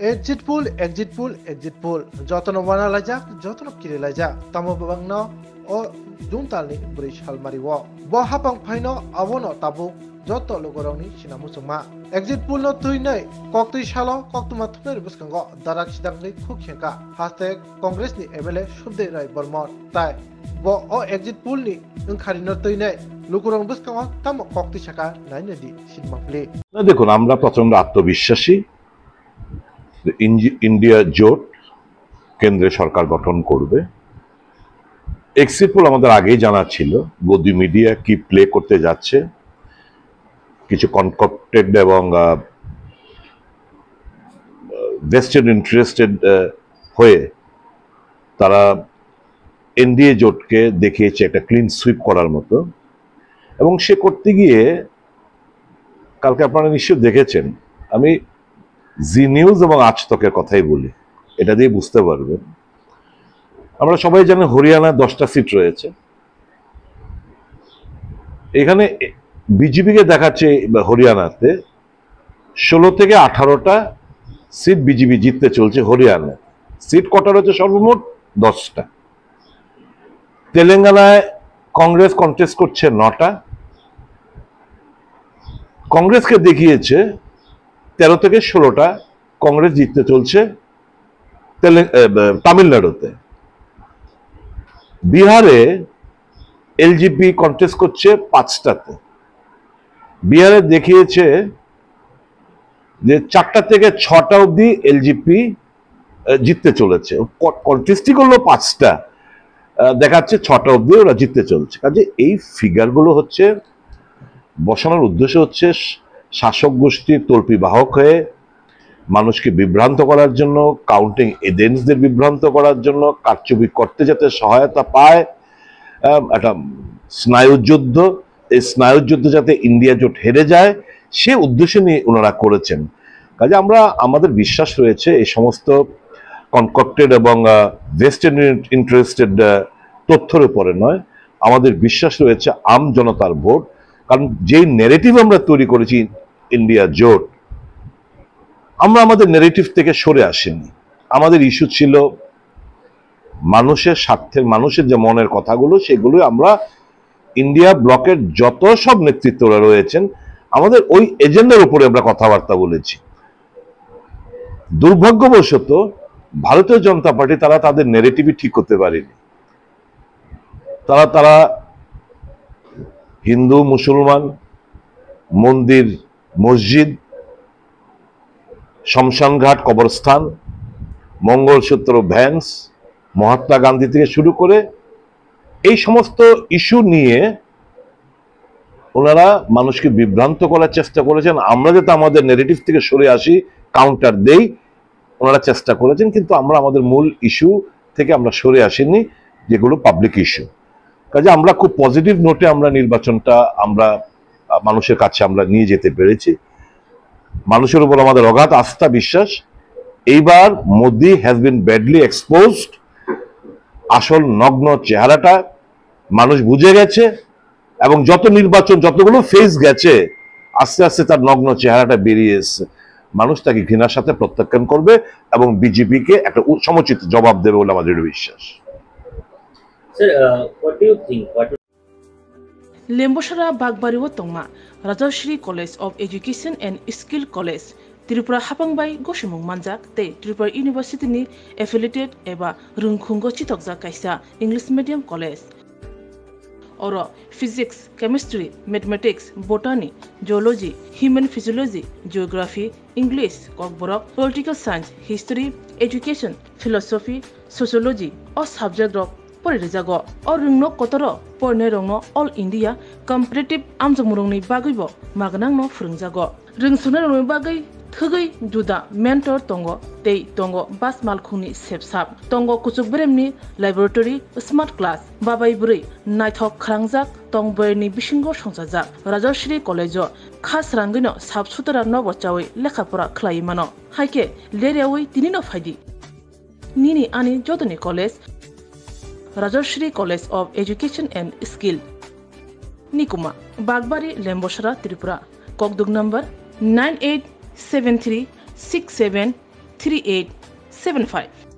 exit pool jotono wana lajak jotono kiri lajak tamo babangno o jungtalni bri salmariwo bo hapang phaino abono tabuk joto logorongni sinamu sungma exit pool no tuinai koktui salo koktuma thunai buskango darak sidangni khukhenka #congress ni MLA Subdei Rai Burman tai bo o exit pool ni ngkhari no tuinai লুকুরং বুসকাও তাম কক্তি শাখা নাইনদি সিনমাফলি না দেখুন আমরা প্রচন্ড আত্মবিশ্বাসী India জোট কেন্দ্রে সরকার গঠন করবে এক্সিট পোল আমাদের আগেই জানা ছিল গদি মিডিয়া কি প্লে করতে যাচ্ছে কিছু কনকপ্টেড এবং ভেস্টেড ইন্টারেস্টেড হয়ে তারা এনডিএ জোটকে দেখিয়েছে একটা ক্লিন সুইপ করার মতো এবং সে করতে গিয়ে কালকে আপনারা নিশ্চয়ই দেখেছেন আমি জি নিউজ এবং আজ তকের কথাই বলি এটা দিয়ে বুঝতে পারবেন আমরা সবাই জানি হরিয়ানা 10টা সিট রয়েছে এখানে বিজেপিকে দেখাচ্ছে হরিয়ানাতে 16 থেকে 18টা সিট বিজেপি জিততে চলছে হরিয়ানা সিট কটা রয়েছে সর্বমোট 10টা তেলেঙ্গানায় কংগ্রেস কন্টেস্ট করছে 9টা কংগ্রেসকে দেখিয়েছে 13 থেকে 16টা কংগ্রেস জিততে চলছে তামিলনাড়ুতে বিহারে এলজেপি কন্টেস্ট করছে 5টাতে বিহারে দেখিয়েছে যে 4টা থেকে 6টা অবধি এলজেপি জিততে চলেছে কন্টেস্টই করলো 5টা দেখাচ্ছে 6টা অবধি ওরা জিততে চলছে কাজে এই ফিগারগুলো হচ্ছে বসানোর উদ্দেশ্য হচ্ছে শাসক গোষ্ঠীর তল্পি বাহক হয়ে মানুষকে বিভ্রান্ত করার জন্য কাউন্টিং এজেন্টসদের বিভ্রান্ত করার জন্য কারচুপি করতে যাতে সহায়তা পায় একটা স্নায়ুযুদ্ধ এই স্নায়ুযুদ্ধ যাতে ইন্ডিয়া জোট হেরে যায় সে উদ্দেশ্য নিয়ে ওনারা করেছেন কাজে আমরা আমাদের বিশ্বাস রয়েছে এই সমস্ত কনকক্টেড এবং ভেস্টেড ইন্টারেস্টেড তথ্যের উপরে নয় আমাদের বিশ্বাস রয়েছে আম জনতার ভোট কারণ যেই নেগেটিভ আমরা তৈরি করেছি ইন্ডিয়া জোট আমরা আমাদের নেগেটিভ থেকে সরে আসিনি আমাদের ইস্যু ছিল মানুষের স্বার্থে মানুষের যে মনের কথাগুলো সেগুলো আমরা ইন্ডিয়া ব্লকের যত সব নেতৃত্বরা রয়েছেন আমাদের ওই এজেন্ডার উপরে আমরা কথাবার্তা বলেছি দুর্ভাগ্যবশত ভারতীয় জনতা পার্টি তারা তাদের নেগেটিভই ঠিক করতে পারেনি তারা হিন্দু মুসলমান মন্দির মসজিদ শমশানঘাট কবরস্থান মঙ্গলসূত্র ভ্যান্স মহাত্মা গান্ধী থেকে শুরু করে এই সমস্ত ইস্যু নিয়ে ওনারা মানুষকে বিভ্রান্ত করার চেষ্টা করেছেন আমরা যাতে আমাদের নেগেটিভ থেকে সরে আসি কাউন্টার দেই ওনারা চেষ্টা করেছেন কিন্তু আমরা আমাদের মূল ইস্যু থেকে আমরা সরে আসিনি যেগুলো পাবলিক ইস্যু কাজে আমরা খুব পজিটিভ নোটে আমরা নির্বাচনটা আমরা মানুষের কাছে আমরা নিয়ে যেতে পেরেছি মানুষের উপর আমাদের অগাধ আস্থা বিশ্বাস এইবার Modi has been badly exposed আসল নগ্ন চেহারাটা মানুষ বুঝে গেছে এবং যত নির্বাচন যতগুলো ফেজ গেছে আস্তে আস্তে তার নগ্ন চেহারাটা বেরিয়ে এসছে মানুষ তাকে ঘৃণার সাথে প্রত্যাখ্যান করবে এবং বিজেপিকে একটা সমুচিত জবাব দেবে বলে আমাদের বিশ্বাস লেম্বসরা বাগবারিও তংমা Rajshree college of education and skill college Tripura हापांबाई गसिमुं मानजाक ते त्रिपुरा यूनिवर्सिटीनि एफिलिएटेड एबा रुंखुंगो चितकजा कायसा इंग्लिश मीडियम कलेज और physics chemistry mathematics botany geology human physiology geography English Kokborok political science history education philosophy sociology और सब्जेक्ट रक परिरेजागो और रुंगनो कतर परने रंगनो ऑल इंडिया कम्पिटिटिव आमजमुरंनि बागैबो मागनांनो फोरोंजागो रोंसुनो रंगनि बागै थगै जुदा मेंटर तंगो तै तंगो बास मालखुनि सेबसाब तंगो कुचुक ब्रेमनि लैबोरेटरी स्मार्ट क्लास बाबाई बुरै नायथक खरांजाक तंबयनि बिसिंगो संसाजाक राजश्री कलेज खास रांगैनो साबसुतरा नबचावै लेखाफोरा खलायमानो हायके लेरेवै तिनिनो फायदि निनि आनि जदनि college Rajshree college of education and skill निकुमा बागबारी लेम्बसरा त्रिपुरा ककदुग नंबर 987367 3875